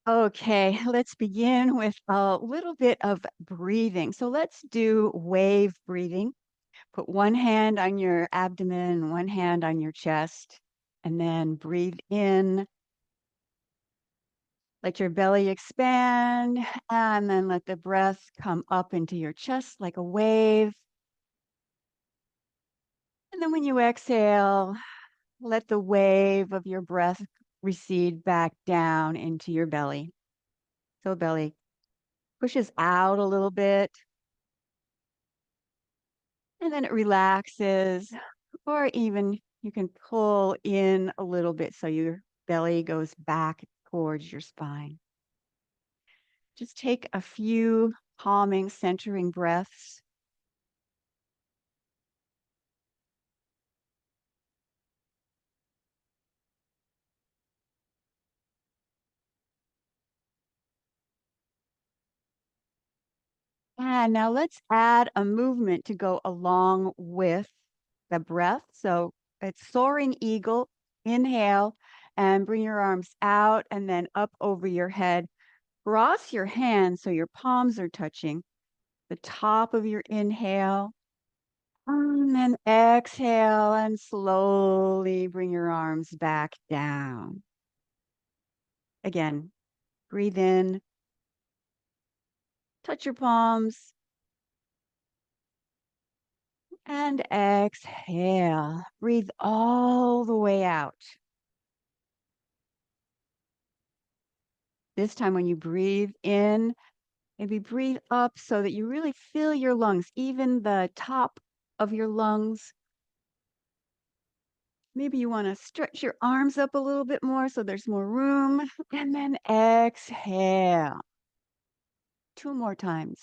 Okay, let's begin with a little bit of breathing. So let's do wave breathing. Put one hand on your abdomen, one hand on your chest, and then breathe in. Let your belly expand, and then let the breath come up into your chest like a wave. And then when you exhale, let the wave of your breath recede back down into your belly. So belly pushes out a little bit, and then it relaxes, or even you can pull in a little bit so your belly goes back towards your spine. Just take a few calming, centering breaths. And now let's add a movement to go along with the breath. So it's soaring eagle. Inhale and bring your arms out and then up over your head. Cross your hands so your palms are touching the top of your inhale. And then exhale and slowly bring your arms back down. Again, breathe in, touch your palms, and exhale. Breathe all the way out. This time, when you breathe in, maybe breathe up so that you really fill your lungs, even the top of your lungs. Maybe you want to stretch your arms up a little bit more so there's more room. And then exhale. Two more times.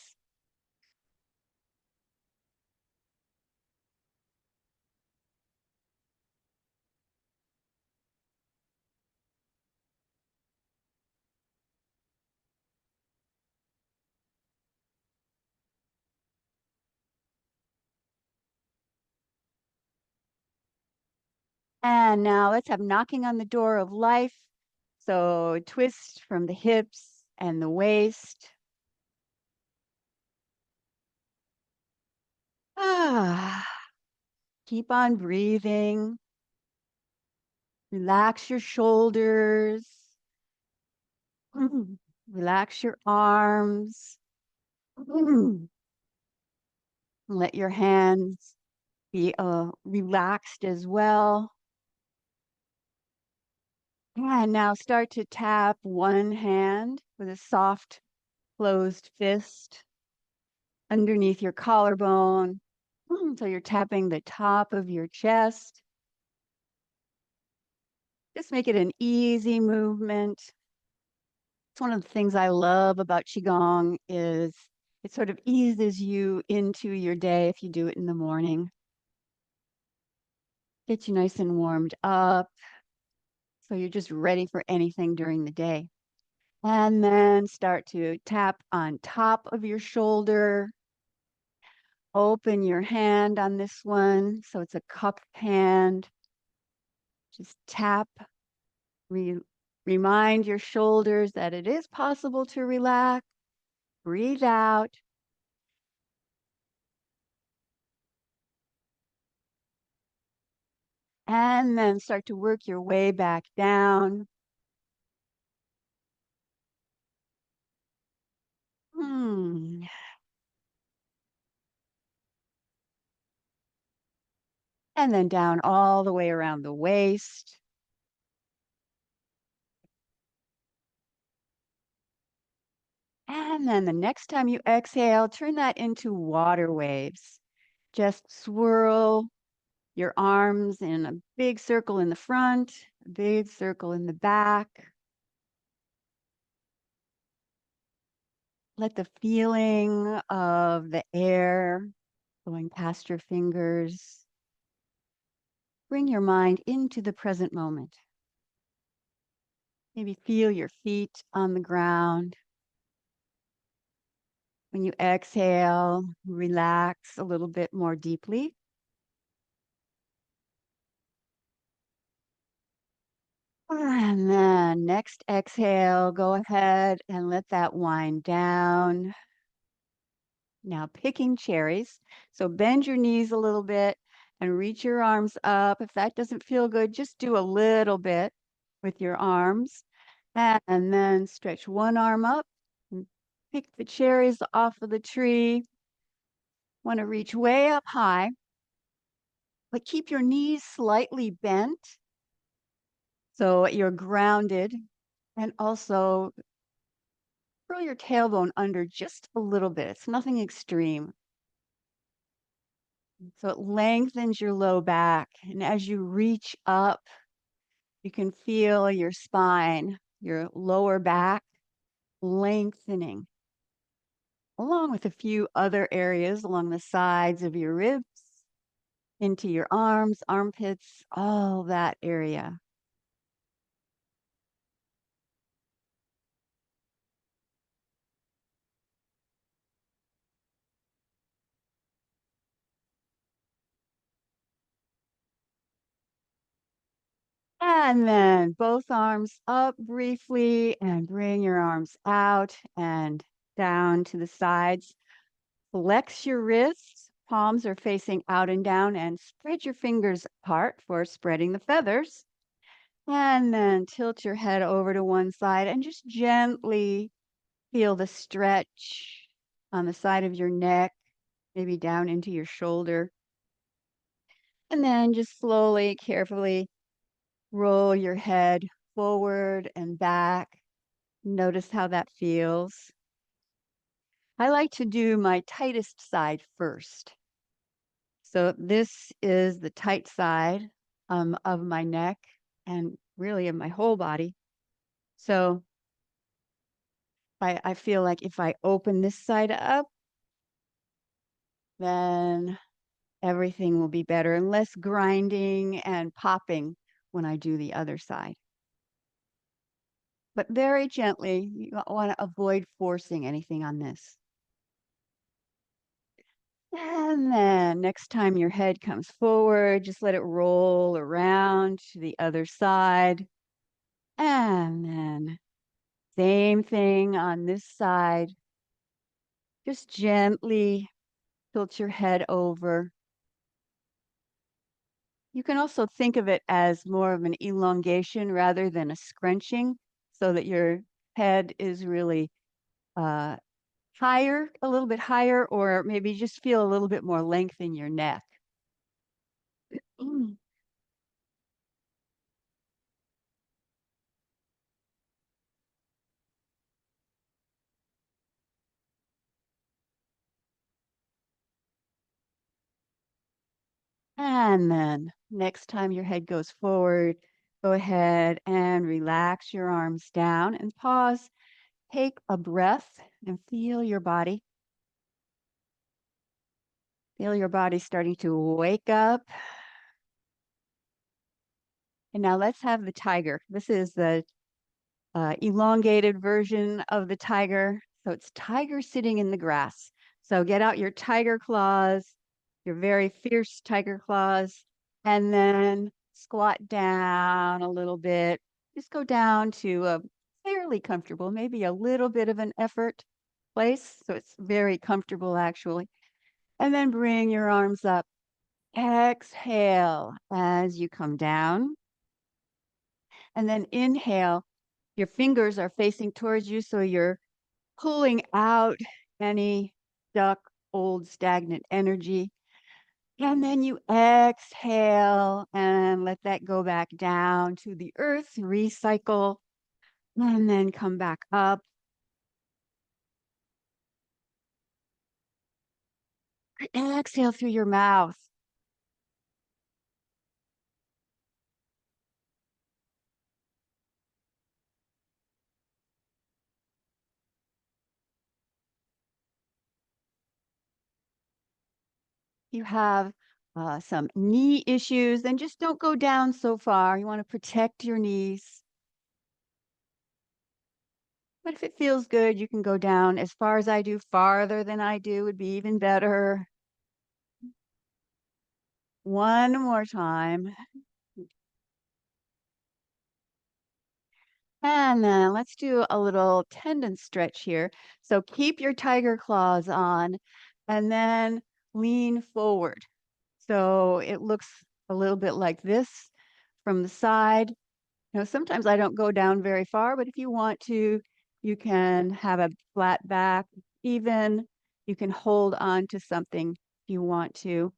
And now let's have knocking on the door of life. So twist from the hips and the waist. Ah, keep on breathing. Relax your shoulders. Relax your arms. Let your hands be relaxed as well. And now start to tap one hand with a soft closed fist underneath your collarbone. So you're tapping the top of your chest. Just make it an easy movement. It's one of the things I love about Qigong is it sort of eases you into your day if you do it in the morning. Gets you nice and warmed up. So you're just ready for anything during the day. And then start to tap on top of your shoulder. Open your hand on this one. So it's a cupped hand. Just tap. Re Remind your shoulders that it is possible to relax. Breathe out. And then start to work your way back down. Hmm. And then down all the way around the waist. And then the next time you exhale, turn that into water waves. Just swirl your arms in a big circle in the front, a big circle in the back. Let the feeling of the air going past your fingers bring your mind into the present moment. Maybe feel your feet on the ground. When you exhale, relax a little bit more deeply. And then next exhale, go ahead and let that wind down. Now picking cherries. So bend your knees a little bit and reach your arms up. If that doesn't feel good, just do a little bit with your arms. And then stretch one arm up and pick the cherries off of the tree. Want to reach way up high, but keep your knees slightly bent so you're grounded. And also curl your tailbone under just a little bit. It's nothing extreme. So it lengthens your low back. And as you reach up, you can feel your spine, your lower back lengthening, along with a few other areas along the sides of your ribs, into your arms, armpits, all that area. And then both arms up briefly and bring your arms out and down to the sides. Flex your wrists, palms are facing out and down, and spread your fingers apart for spreading the feathers. And then tilt your head over to one side and just gently feel the stretch on the side of your neck, maybe down into your shoulder. And then just slowly, carefully roll your head forward and back. Notice how that feels. I like to do my tightest side first. So this is the tight side of my neck and really of my whole body. So I feel like if I open this side up, then everything will be better and less grinding and popping when I do the other side. But very gently, you want to avoid forcing anything on this. And then next time your head comes forward, just let it roll around to the other side. And then same thing on this side. Just gently tilt your head over. You can also think of it as more of an elongation rather than a scrunching, so that your head is really uh, higher, a little bit higher, or maybe just feel a little bit more length in your neck. And then next time your head goes forward, go ahead and relax your arms down and pause. Take a breath and feel your body. Feel your body starting to wake up. And now let's have the tiger. This is the elongated version of the tiger. So it's tiger sitting in the grass. So get out your tiger claws, your very fierce tiger claws, and then squat down a little bit. Just go down to a fairly comfortable, maybe a little bit of an effort place. So it's very comfortable actually. And then bring your arms up. Exhale as you come down. And then inhale. Your fingers are facing towards you, so you're pulling out any stuck, old, stagnant energy. And then you exhale and let that go back down to the earth, recycle, and then come back up. Exhale through your mouth. You have some knee issues, then just don't go down so far. You want to protect your knees. But if it feels good, you can go down as far as I do. Farther than I do would be even better. One more time. And then let's do a little tendon stretch here. So keep your tiger claws on and then lean forward. So it looks a little bit like this from the side. Sometimes I don't go down very far, but if you want to, you can have a flat back. Even you can hold on to something if you want to,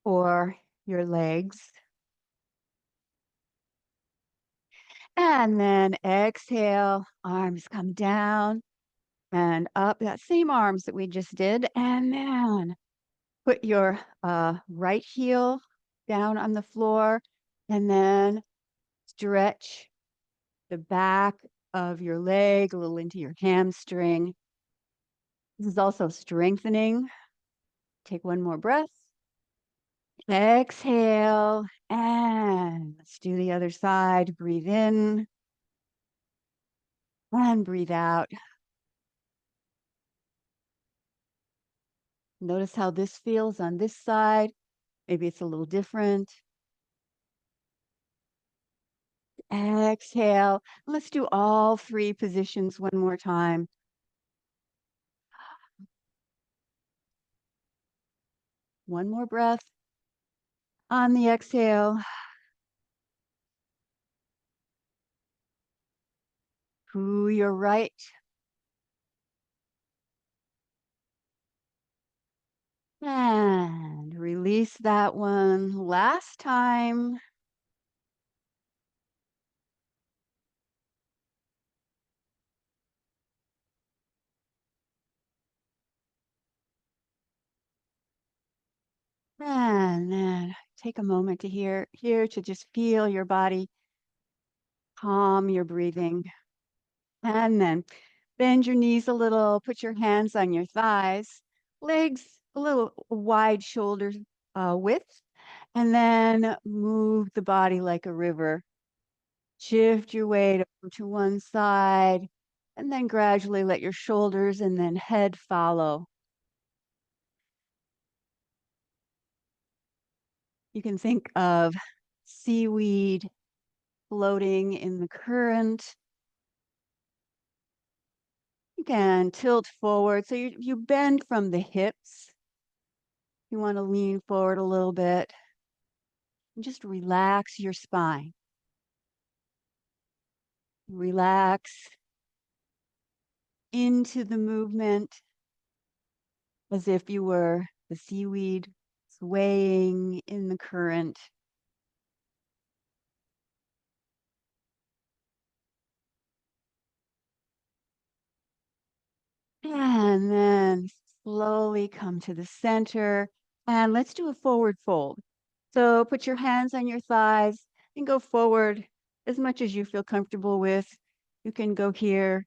or your legs. And then exhale, arms come down and up, that same arms that we just did. And then put your right heel down on the floor and then stretch the back of your leg a little into your hamstring. This is also strengthening. Take one more breath. Exhale. And let's do the other side. Breathe in and breathe out. Notice how this feels on this side. Maybe it's a little different. Exhale. Let's do all three positions one more time. One more breath on the exhale. To your right. And release that one last time. And then take a moment to here to just feel your body, calm your breathing. And then bend your knees a little, put your hands on your thighs, legs a little wide shoulder width, and then move the body like a river. Shift your weight over to one side, and then gradually let your shoulders and then head follow. You can think of seaweed floating in the current. You can tilt forward. So you bend from the hips. You want to lean forward a little bit and just relax your spine. Relax into the movement as if you were the seaweed swaying in the current. And then slowly come to the center. And let's do a forward fold. So put your hands on your thighs and go forward as much as you feel comfortable with. You can go here,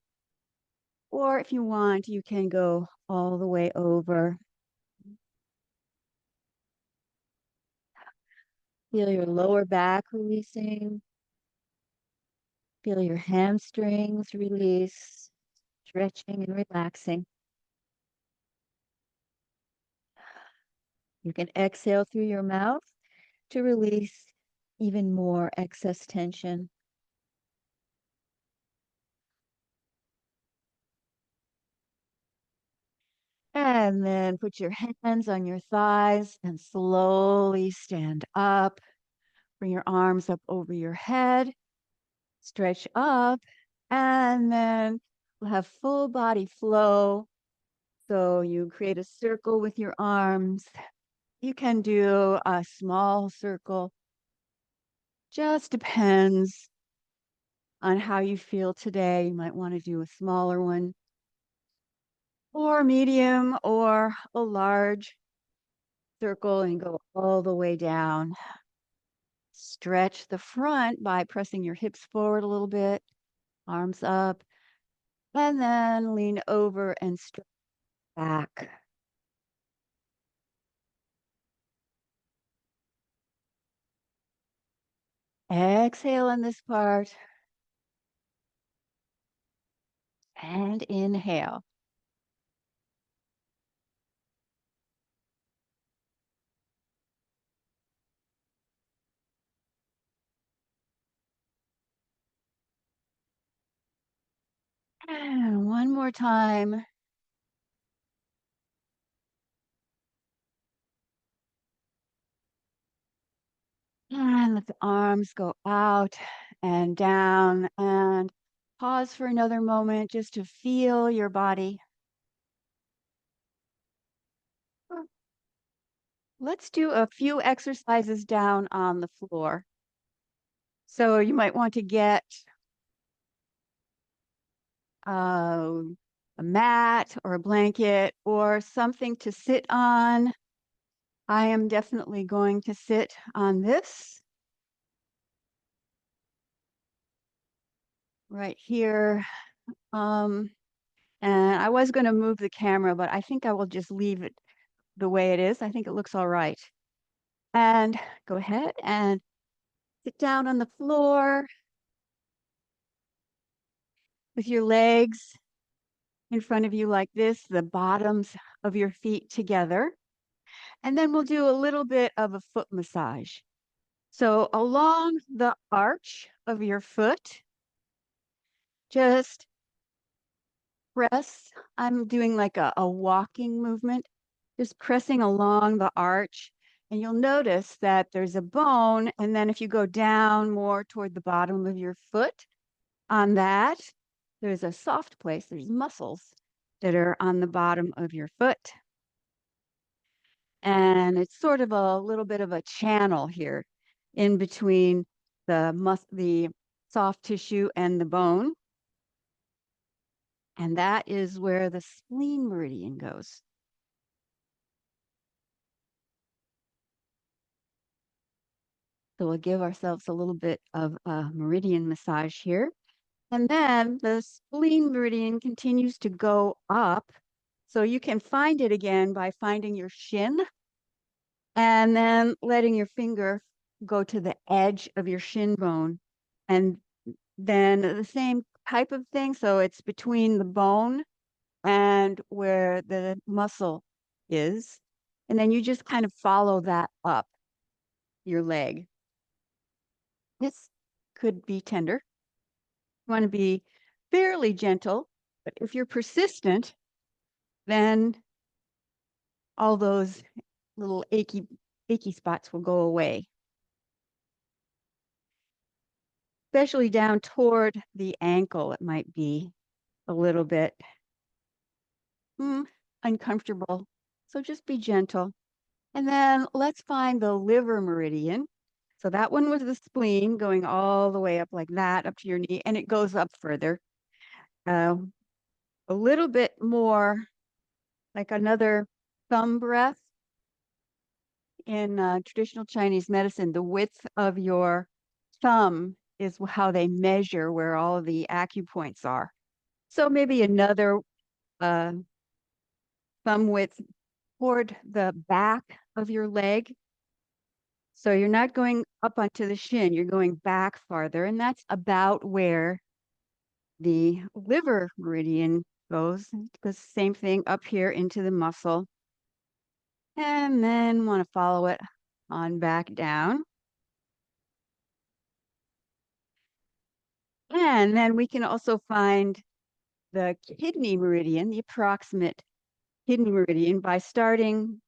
or if you want, you can go all the way over. Feel your lower back releasing. Feel your hamstrings release, stretching and relaxing. You can exhale through your mouth to release even more excess tension. And then put your hands on your thighs and slowly stand up. Bring your arms up over your head. Stretch up. And then we'll have full body flow. So you create a circle with your arms. You can do a small circle. Just depends on how you feel today. You might want to do a smaller one, or medium, or a large circle and go all the way down. Stretch the front by pressing your hips forward a little bit, arms up, and then lean over and stretch back. Exhale on this part and inhale. And one more time. And let the arms go out and down and pause for another moment just to feel your body. Let's do a few exercises down on the floor. So you might want to get uh, a mat or a blanket or something to sit on. I am definitely going to sit on this right here. Um, and I was going to move the camera, but I think I will just leave it the way it is. I think it looks all right. And go ahead and sit down on the floor with your legs in front of you like this, the bottoms of your feet together. And then we'll do a little bit of a foot massage. So along the arch of your foot, just press. I'm doing like a walking movement, just pressing along the arch. And you'll notice that there's a bone. And then if you go down more toward the bottom of your foot, on that, there's a soft place. There's muscles that are on the bottom of your foot. And it's sort of a little bit of a channel here in between the soft tissue and the bone. And that is where the spleen meridian goes. So we'll give ourselves a little bit of a meridian massage here. And then the spleen meridian continues to go up. So you can find it again by finding your shin and then letting your finger go to the edge of your shin bone. And then the same type of thing. So it's between the bone and where the muscle is. And then you just kind of follow that up your leg. This could be tender. You want to be fairly gentle, but if you're persistent, then all those little achy spots will go away, especially down toward the ankle. It might be a little bit uncomfortable. So just be gentle. And then let's find the liver meridian. So that one was the spleen going all the way up like that, up to your knee, and it goes up further. Uh, a little bit more like another thumb breath in traditional Chinese medicine. The width of your thumb is how they measure where all of the acupoints are. So maybe another uh, thumb width toward the back of your leg. So you're not going up onto the shin, you're going back farther, and that's about where the liver meridian goes. It goes the same thing up here into the muscle. And then want to follow it on back down. And then we can also find the kidney meridian, the approximate kidney meridian, by starting,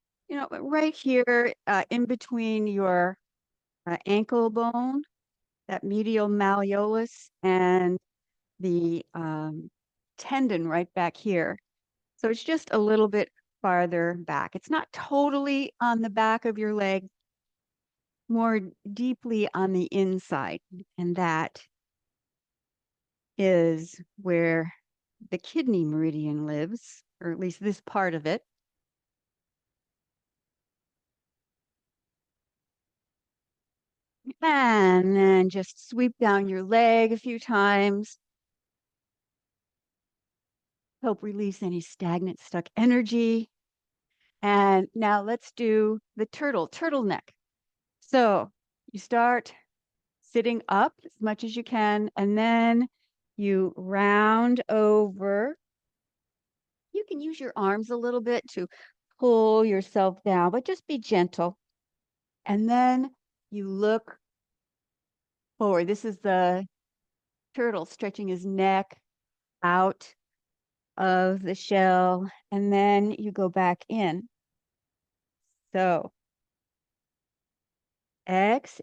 right here in between your ankle bone, that medial malleolus, and the tendon right back here. So it's just a little bit farther back. It's not totally on the back of your leg, more deeply on the inside. And that is where the kidney meridian lives, or at least this part of it. And then just sweep down your leg a few times. Help release any stagnant, stuck energy. And now let's do the turtleneck. So you start sitting up as much as you can, and then you round over. You can use your arms a little bit to pull yourself down, but just be gentle. And then you look forward. This is the turtle stretching his neck out of the shell, and then you go back in. So let's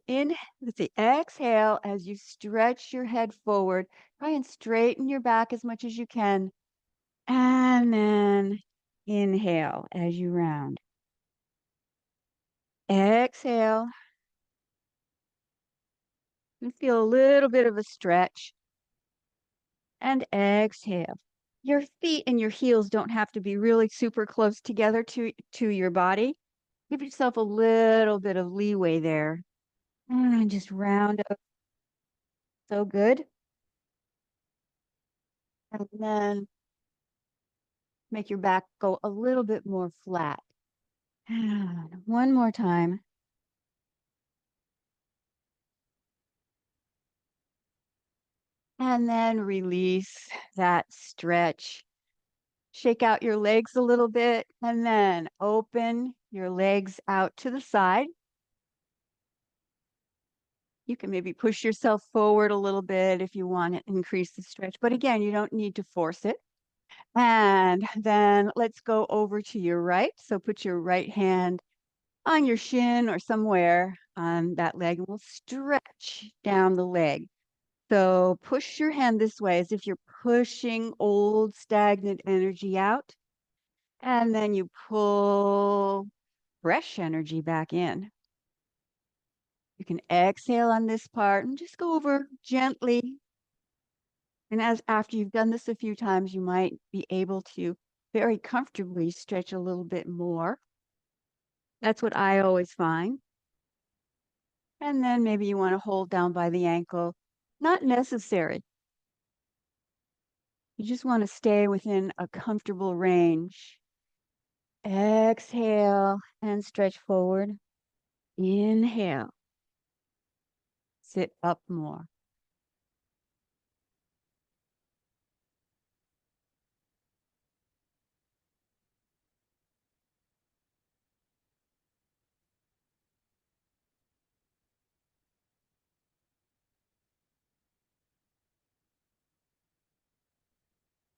see, exhale as you stretch your head forward. Try and straighten your back as much as you can. And then inhale as you round. Exhale and feel a little bit of a stretch. And exhale. Your feet and your heels don't have to be really super close together to your body. Give yourself a little bit of leeway there. And just round up. So good. And then make your back go a little bit more flat. And one more time. And then release that stretch. Shake out your legs a little bit and then open your legs out to the side. You can maybe push yourself forward a little bit if you want to increase the stretch. But again, you don't need to force it. And then let's go over to your right. So put your right hand on your shin or somewhere on that leg, and we'll stretch down the leg. So push your hand this way as if you're pushing old stagnant energy out. And then you pull fresh energy back in. You can exhale on this part and just go over gently. And as after you've done this a few times, you might be able to very comfortably stretch a little bit more. That's what I always find. And then maybe you want to hold down by the ankle. Not necessary. You just want to stay within a comfortable range. Exhale and stretch forward. Inhale. Sit up more.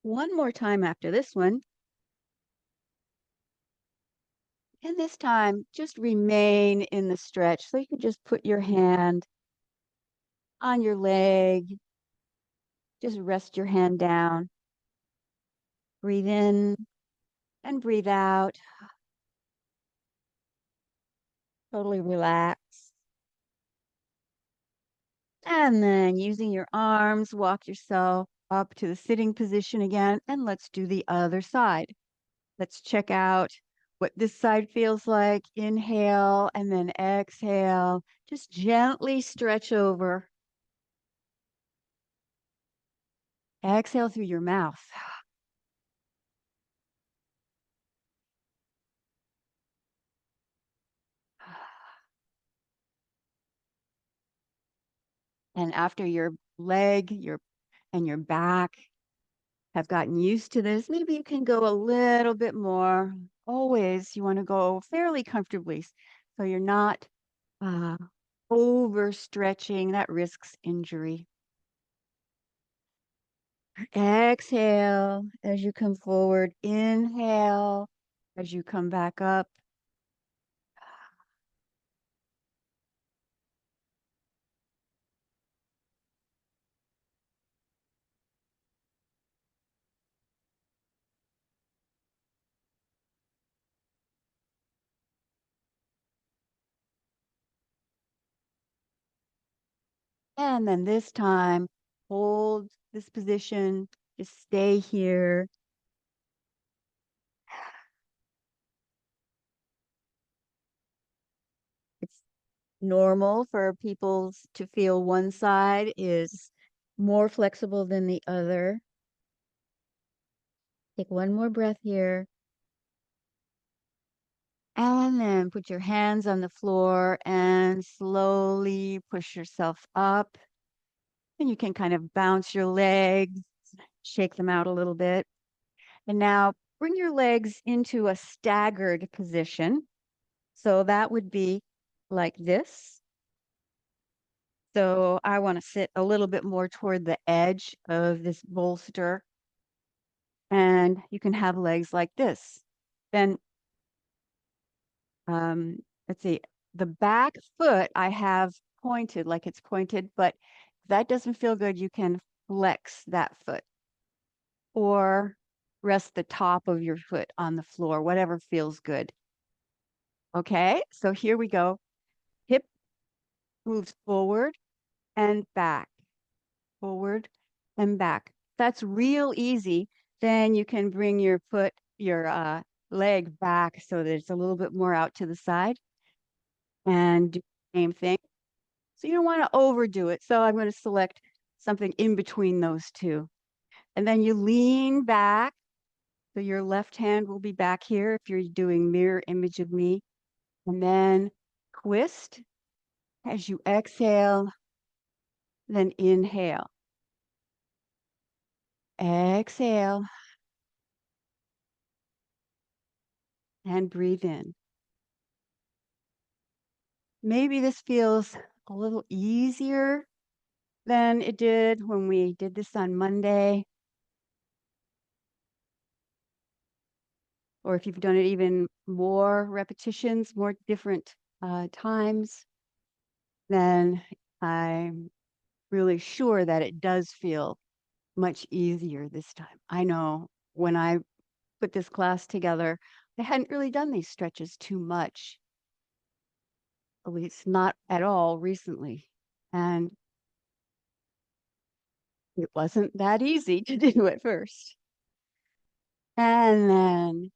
One more time after this one. And this time, just remain in the stretch. So you can just put your hand on your leg. Just rest your hand down. Breathe in and breathe out. Totally relax. And then using your arms, walk yourself up to the sitting position again. And let's do the other side. Let's check out what this side feels like. Inhale and then exhale. Just gently stretch over. Exhale through your mouth. And after your leg, and your back have gotten used to this, maybe you can go a little bit more. Always, you want to go fairly comfortably so you're not uh, overstretching. That risks injury. Exhale as you come forward. Inhale as you come back up. And then this time, hold this position. Just stay here. It's normal for people to feel one side is more flexible than the other. Take one more breath here. And then put your hands on the floor and slowly push yourself up. And you can kind of bounce your legs, shake them out a little bit. And now bring your legs into a staggered position. So that would be like this. So I want to sit a little bit more toward the edge of this bolster. And you can have legs like this. Then, um, let's see, the back foot I have pointed, like it's pointed, but if that doesn't feel good, you can flex that foot or rest the top of your foot on the floor, whatever feels good. Okay, so here we go. Hip moves forward and back, forward and back. That's real easy. Then you can bring your leg back so that it's a little bit more out to the side and do the same thing. So you don't want to overdo it. So I'm going to select something in between those two. And then you lean back. So your left hand will be back here if you're doing mirror image of me. And then twist as you exhale, then inhale. Exhale and breathe in. Maybe this feels a little easier than it did when we did this on Monday. Or if you've done it even more repetitions, more different times, then I'm really sure that it does feel much easier this time. I know when I put this class together, I hadn't really done these stretches too much, at least not at all recently. And it wasn't that easy to do at first. And then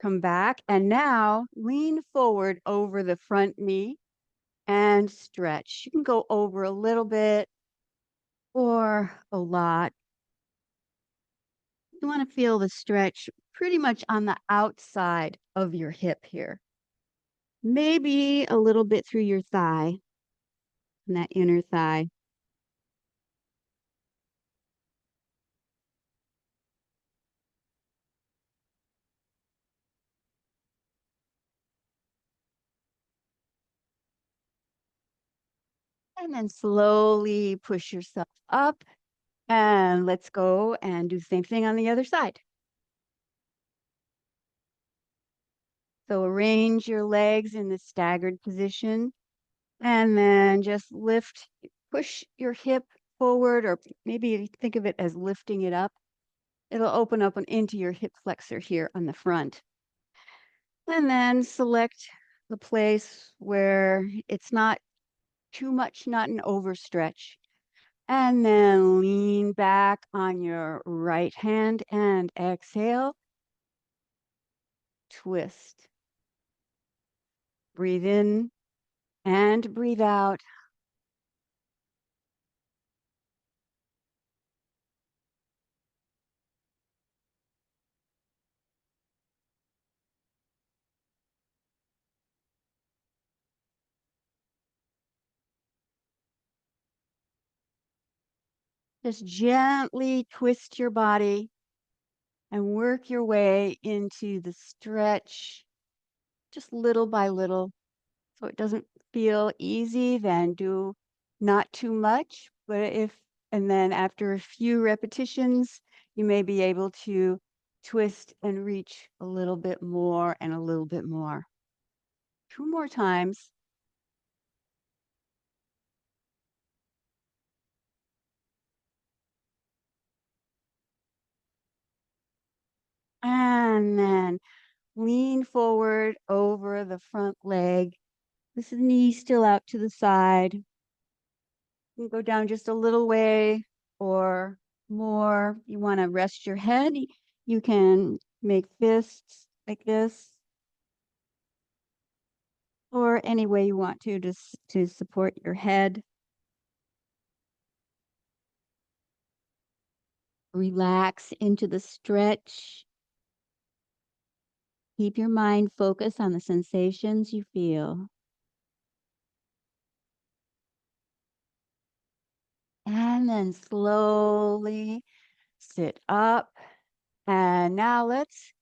come back and now lean forward over the front knee and stretch. You can go over a little bit or a lot. You want to feel the stretch pretty much on the outside of your hip here. Maybe a little bit through your thigh, and that inner thigh. And then slowly push yourself up. And let's go and do the same thing on the other side. So arrange your legs in the staggered position and then just lift, push your hip forward, or maybe think of it as lifting it up. It'll open up and into your hip flexor here on the front. And then select the place where it's not too much, not an overstretch. And then lean back on your right hand and exhale. Twist. Breathe in and breathe out. Just gently twist your body and work your way into the stretch, just little by little. So it doesn't feel easy, then do not too much. And then after a few repetitions, you may be able to twist and reach a little bit more and a little bit more. Two more times. And then lean forward over the front leg. This knee still out to the side. You can go down just a little way or more. You want to rest your head. You can make fists like this or any way you want to just to support your head. Relax into the stretch. Keep your mind focused on the sensations you feel. And then slowly sit up. And now let's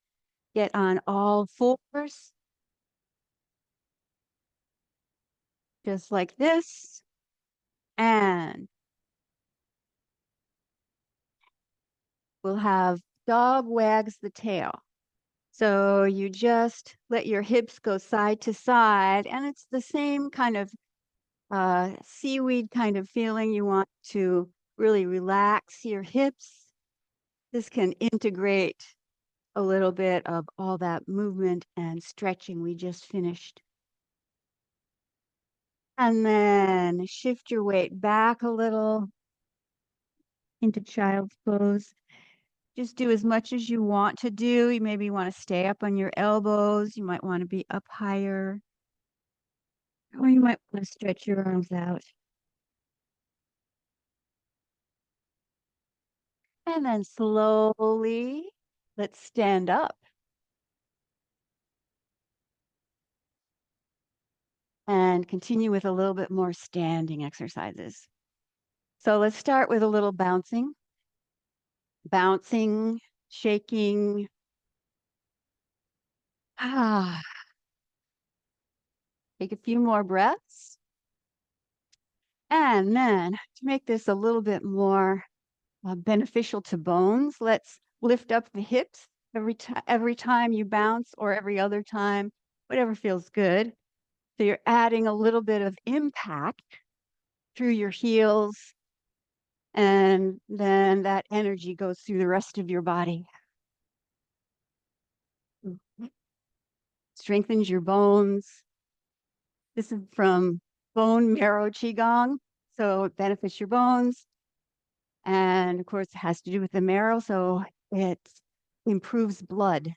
get on all fours, just like this. And we'll have dog wags the tail. So you just let your hips go side to side, and it's the same kind of seaweed kind of feeling. You want to really relax your hips. This can integrate a little bit of all that movement and stretching we just finished. And then shift your weight back a little into child's pose. Just do as much as you want to do. You maybe want to stay up on your elbows. You might want to be up higher, or you might want to stretch your arms out. And then slowly, let's stand up and continue with a little bit more standing exercises. So let's start with a little bouncing, shaking. Ah, take a few more breaths. And then to make this a little bit more beneficial to bones, let's lift up the hips every time you bounce or every other time, whatever feels good. So you're adding a little bit of impact through your heels, and then that energy goes through the rest of your body. Strengthens your bones. This is from bone marrow qigong, so it benefits your bones. And of course, it has to do with the marrow, so it improves blood.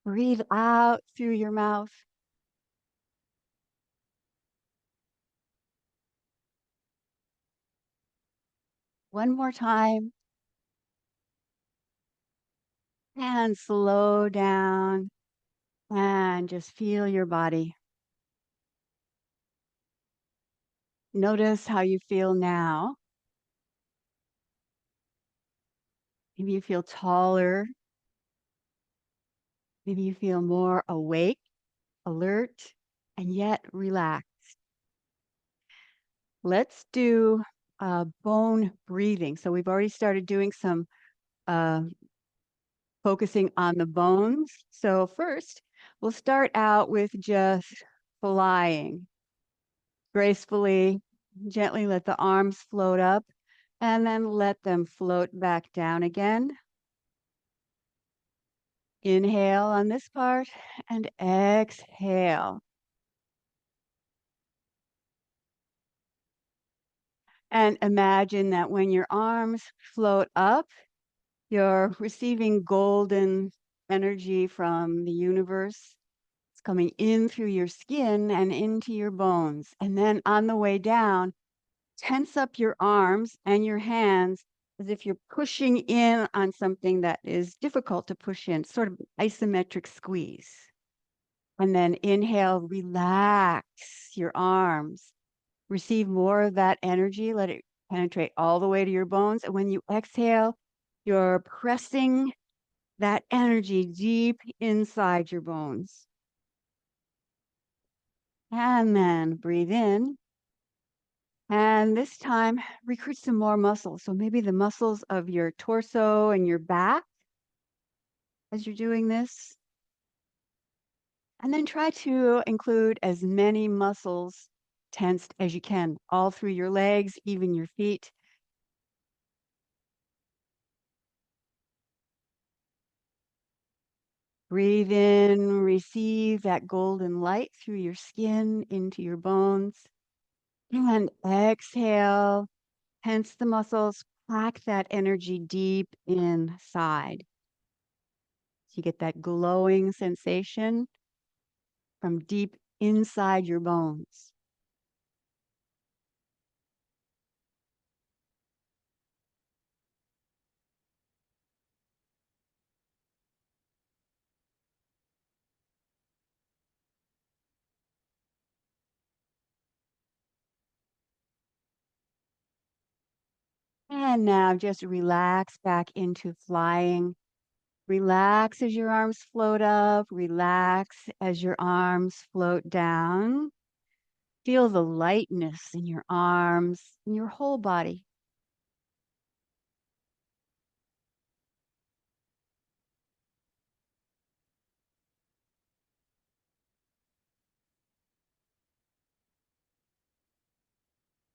Breathe out through your mouth. One more time. And slow down and just feel your body. Notice how you feel now. Maybe you feel taller. Maybe you feel more awake, alert, and yet relaxed. Let's do bone breathing. So we've already started doing some uh, focusing on the bones. So first, we'll start out with just flying gracefully, gently let the arms float up, and then let them float back down again. Inhale on this part and exhale. And imagine that when your arms float up, you're receiving golden energy from the universe. It's coming in through your skin and into your bones. And then on the way down, tense up your arms and your hands as if you're pushing in on something that is difficult to push in, sort of isometric squeeze. And then inhale, relax your arms. Receive more of that energy. Let it penetrate all the way to your bones. And when you exhale, you're pressing that energy deep inside your bones. And then breathe in. And this time, recruit some more muscles. So maybe the muscles of your torso and your back as you're doing this. And then try to include as many muscles tensed as you can, all through your legs, even your feet. Breathe in, receive that golden light through your skin into your bones. And exhale, tense the muscles, pack that energy deep inside. So you get that glowing sensation from deep inside your bones. And now just relax back into flying. Relax as your arms float up. Relax as your arms float down. Feel the lightness in your arms, in your whole body.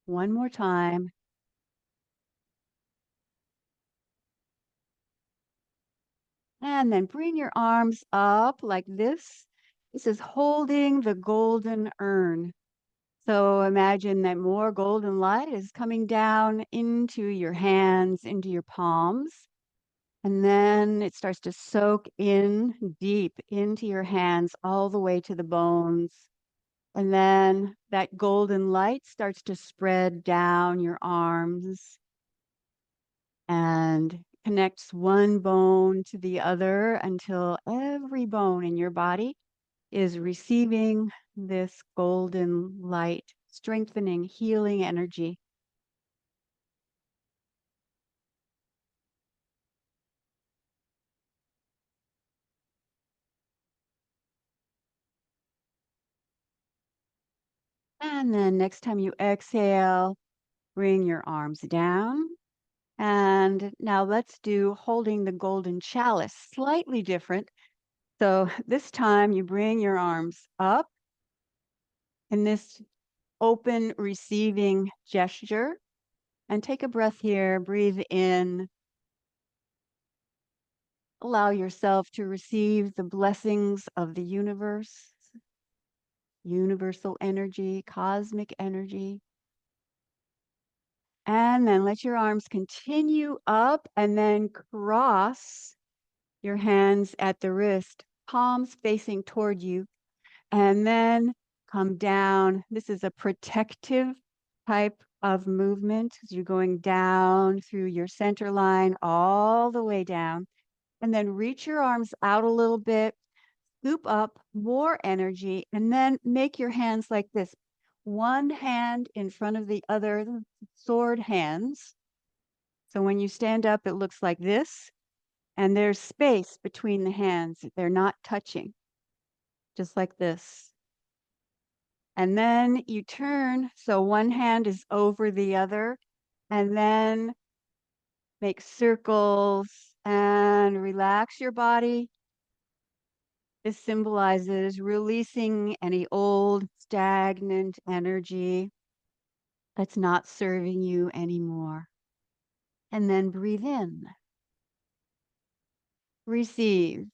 One more time. And then bring your arms up like this. This is holding the golden urn. So imagine that more golden light is coming down into your hands, into your palms. And then it starts to soak in deep into your hands, all the way to the bones. And then that golden light starts to spread down your arms and connects one bone to the other until every bone in your body is receiving this golden light, strengthening, healing energy. And then next time you exhale, bring your arms down. And now let's do holding the golden chalice, slightly different. So this time you bring your arms up in this open receiving gesture and take a breath here. Breathe in. Allow yourself to receive the blessings of the universe, universal energy, cosmic energy. And then let your arms continue up and then cross your hands at the wrist, palms facing toward you, and then come down. This is a protective type of movement as you're going down through your center line all the way down. And then reach your arms out a little bit, scoop up more energy, and then make your hands like this. One hand in front of the other, sword hands. So when you stand up, it looks like this, and there's space between the hands. They're not touching, just like this. And then you turn, so one hand is over the other, and then make circles and relax your body. This symbolizes releasing any old, stagnant energy that's not serving you anymore. And then breathe in. Receive.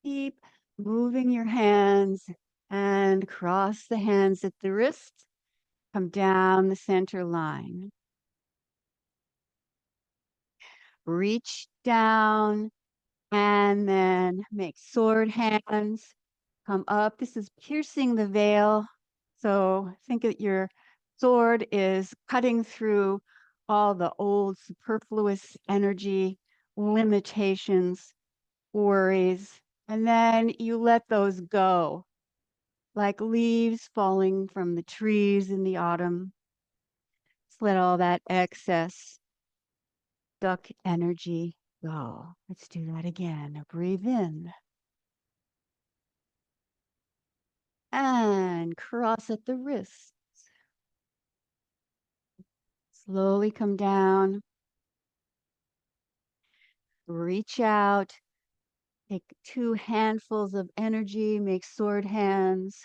Keep moving your hands and cross the hands at the wrist. Come down the center line. Reach down and then make sword hands. Come up. This is piercing the veil. So think that your sword is cutting through all the old superfluous energy, limitations, worries, and then you let those go like leaves falling from the trees in the autumn. Just let all that excess stuck energy go. Let's do that again. Breathe in and cross at the wrist. Slowly come down. Reach out. Take two handfuls of energy. Make sword hands.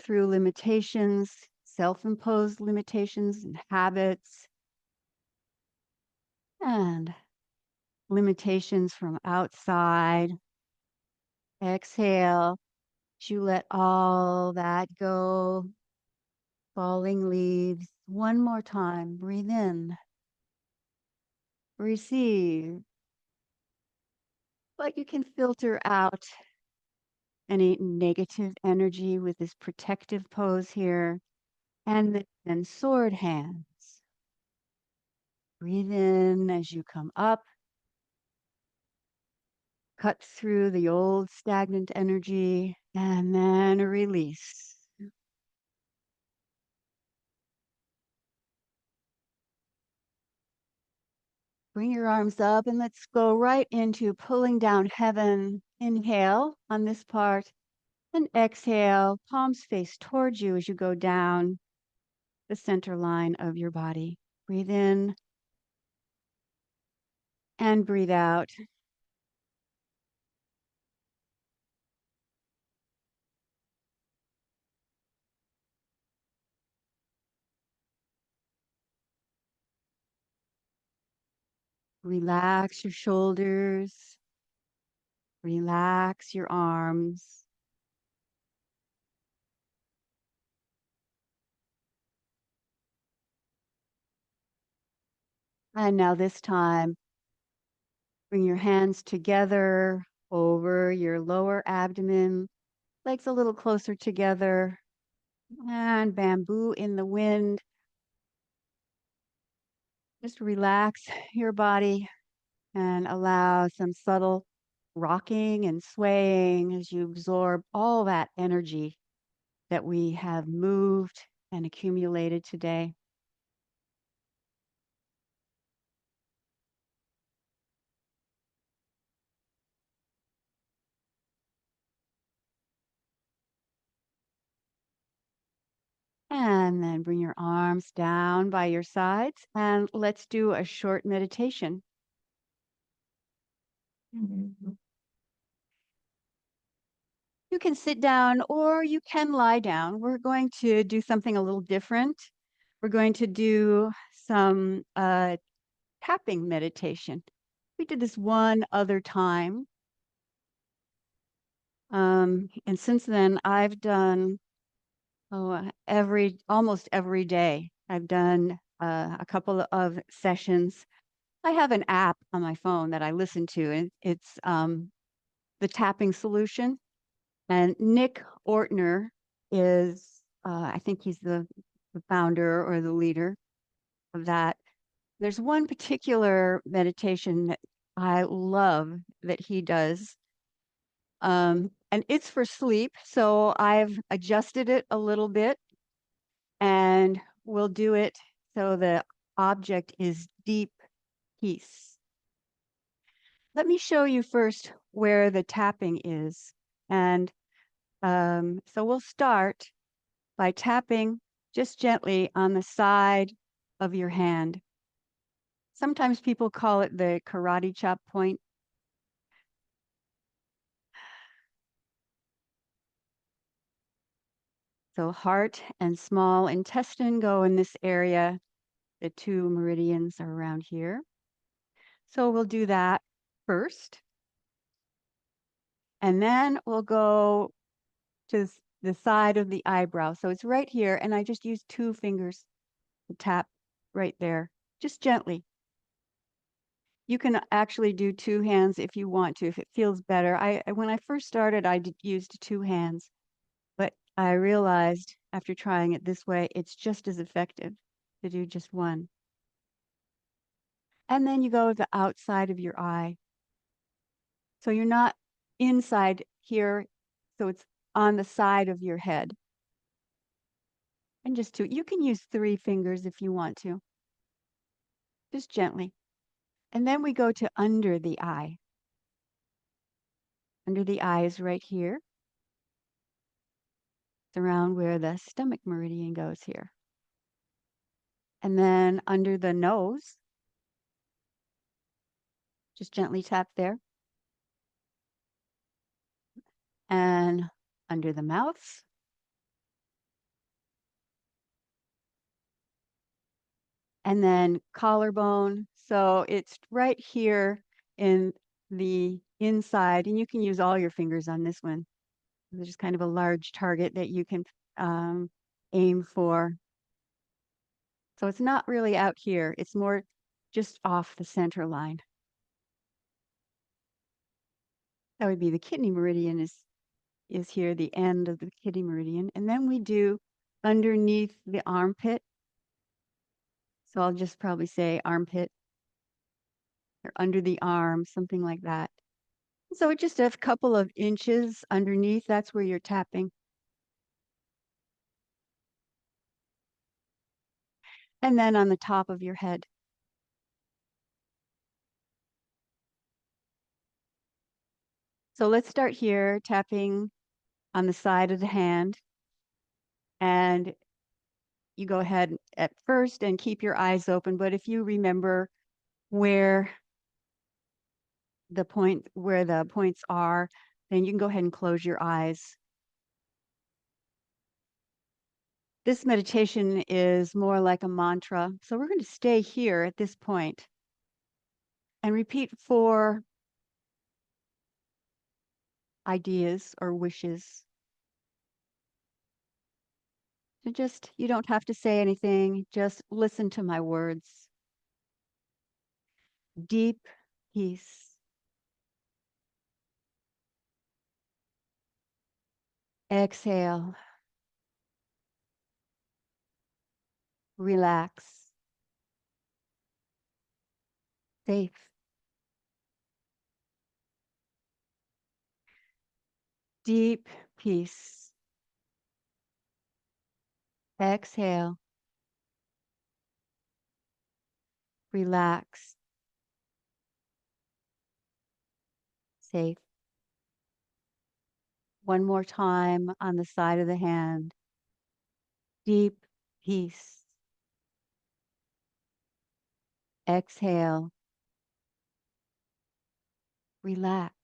Through limitations, self-imposed limitations and habits, and limitations from outside. Exhale. You let all that go. Falling leaves. One more time. Breathe in. Receive. But you can filter out any negative energy with this protective pose here. And then sword hands. Breathe in as you come up. Cut through the old stagnant energy and then release. Bring your arms up and let's go right into pulling down heaven. Inhale on this part and exhale, palms face towards you as you go down the center line of your body. Breathe in and breathe out. Relax your shoulders, relax your arms. And now this time, bring your hands together over your lower abdomen, legs a little closer together, and bamboo in the wind. Just relax your body and allow some subtle rocking and swaying as you absorb all that energy that we have moved and accumulated today. And then bring your arms down by your sides and let's do a short meditation. Mhm. You can sit down or you can lie down. We're going to do something a little different. We're going to do some tapping meditation. We did this one other time. And since then, I've done almost every day. I've done a couple of sessions. I have an app on my phone that I listen to, and it's the tapping solution. And Nick Ortner is, I think he's the founder or the leader of that. There's one particular meditation that I love that he does. And it's for sleep. So I've adjusted it a little bit and we'll do it so the object is deep peace. Let me show you first where the tapping is. And so we'll start by tapping just gently on the side of your hand. Sometimes people call it the karate chop point. So heart and small intestine go in this area. The two meridians are around here. So we'll do that first. And then we'll go to the side of the eyebrow. So it's right here. And I just use two fingers to tap right there, just gently. You can actually do two hands if you want to, if it feels better. When I first started, used two hands, but I realized after trying it this way, it's just as effective to do just one. And then you go to the outside of your eye. So you're not inside here, so it's on the side of your head. And just two, you can use three fingers if you want to, just gently. And then we go to under the eye. Under the eye is right here. It's around where the stomach meridian goes here. And then under the nose, just gently tap there. And under the mouth. And then collarbone. So it's right here in the inside. And you can use all your fingers on this one. There's kind of a large target that you can aim for. So it's not really out here. It's more just off the center line. That would be the kidney meridian is here, the end of the kidney meridian. And then we do underneath the armpit. So I'll just probably say armpit or under the arm, something like that. So just a couple of inches underneath, that's where you're tapping. And then on the top of your head. So let's start here, tapping on the side of the hand. And you go ahead at first and keep your eyes open. But if you remember where the points are, then you can go ahead and close your eyes. This meditation is more like a mantra. So we're going to stay here at this point. And repeat 4 ideas or wishes. So just, you don't have to say anything, just listen to my words. Deep peace. Exhale. Relax. Safe. Deep peace. Exhale. Relax. Safe. One more time on the side of the hand. Deep peace. Exhale. Relax.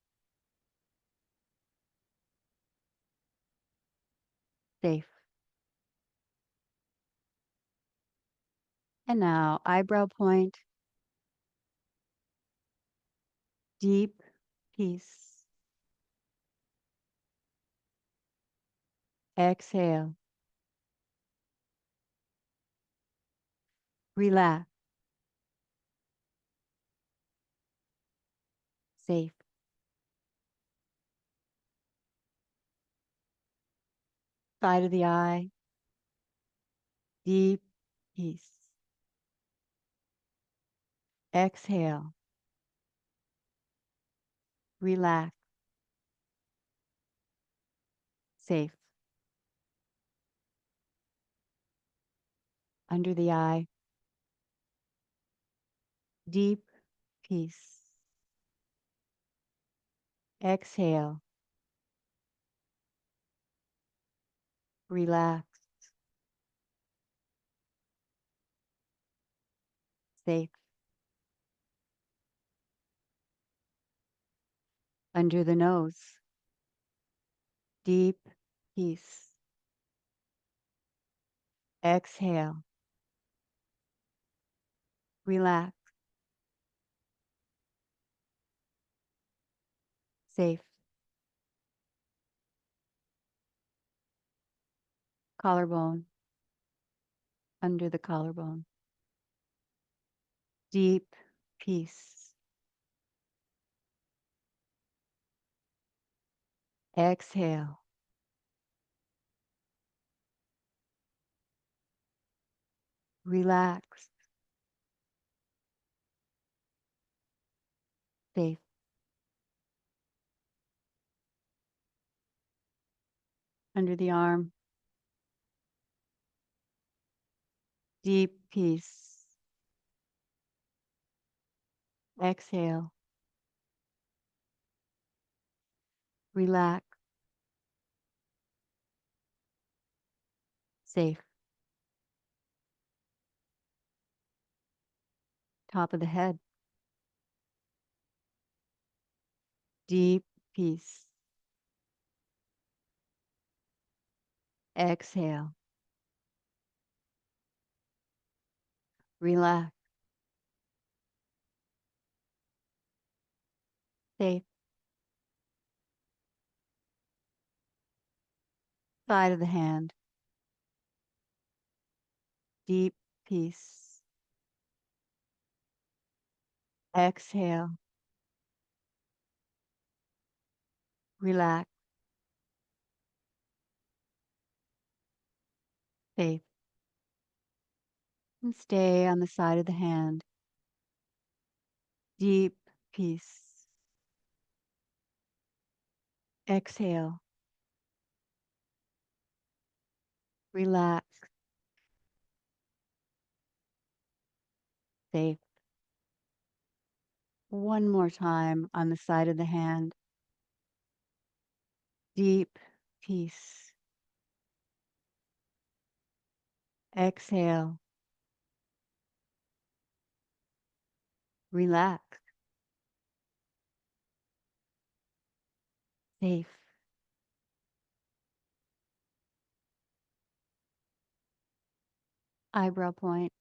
Safe. And now eyebrow point. Deep peace. Exhale. Relax. Safe. Side of the eye. Deep peace. Exhale. Relax. Safe. Under the eye. Deep peace. Exhale. Relax. Safe. Under the nose. Deep peace. Exhale. Relax. Safe. Collarbone. Under the collarbone. Deep peace. Exhale. Relax. Safe. Under the arm. Deep peace. Exhale. Relax. Safe. Top of the head. Deep peace. Exhale. Relax. Safe. Side of the hand. Deep peace. Exhale. Relax. Safe. And stay on the side of the hand. Deep peace. Exhale. Relax. Safe. One more time on the side of the hand. Deep peace. Exhale. Relax. Safe. Eyebrow point.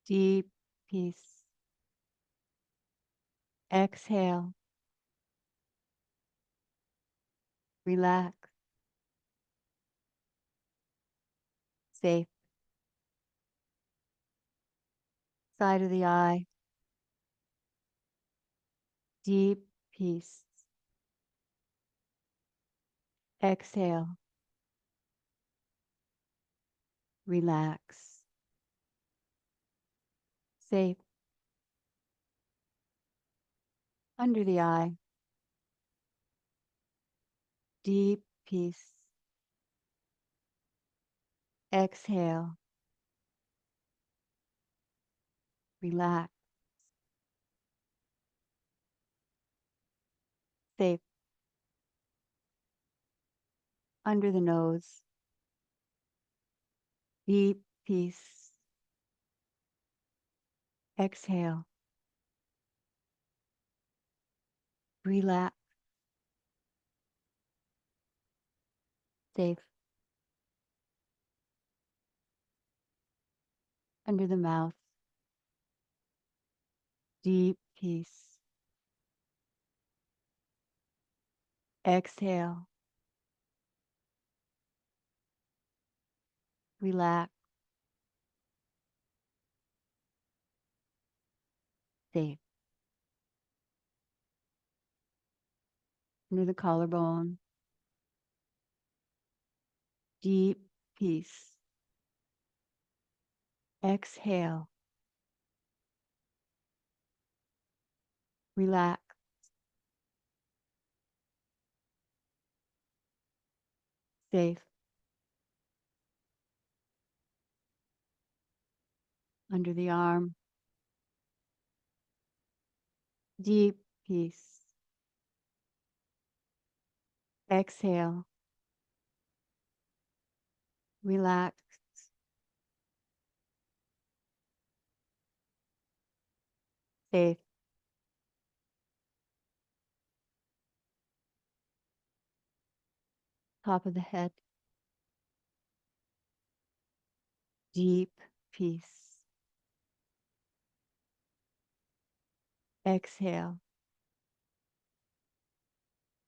Deep peace. Exhale. Relax. Safe. Side of the eye. Deep peace. Exhale. Relax. Safe. Under the eye. Deep peace. Exhale. Relax. Safe. Under the nose. Deep peace. Exhale. Relax. Safe. Under the mouth. Deep peace. Exhale. Relax. Safe. Under the collarbone. Deep peace. Exhale. Relax. Safe. Under the arm. Deep peace. Exhale. Relax. Safe. Top of the head. Deep peace. Exhale.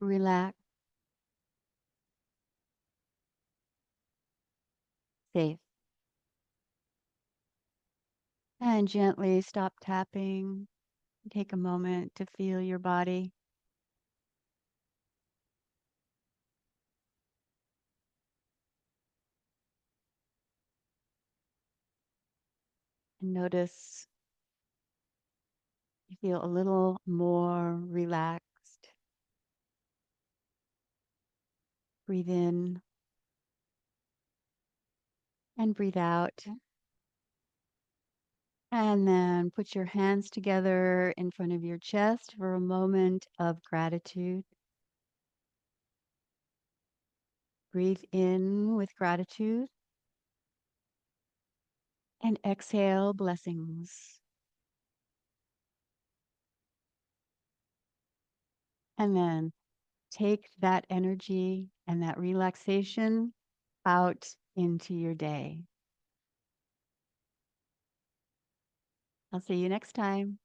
Relax. Safe. And gently stop tapping. Take a moment to feel your body. And notice you feel a little more relaxed. Breathe in and breathe out. And then put your hands together in front of your chest for a moment of gratitude. Breathe in with gratitude and exhale blessings. And then take that energy and that relaxation out into your day. I'll see you next time.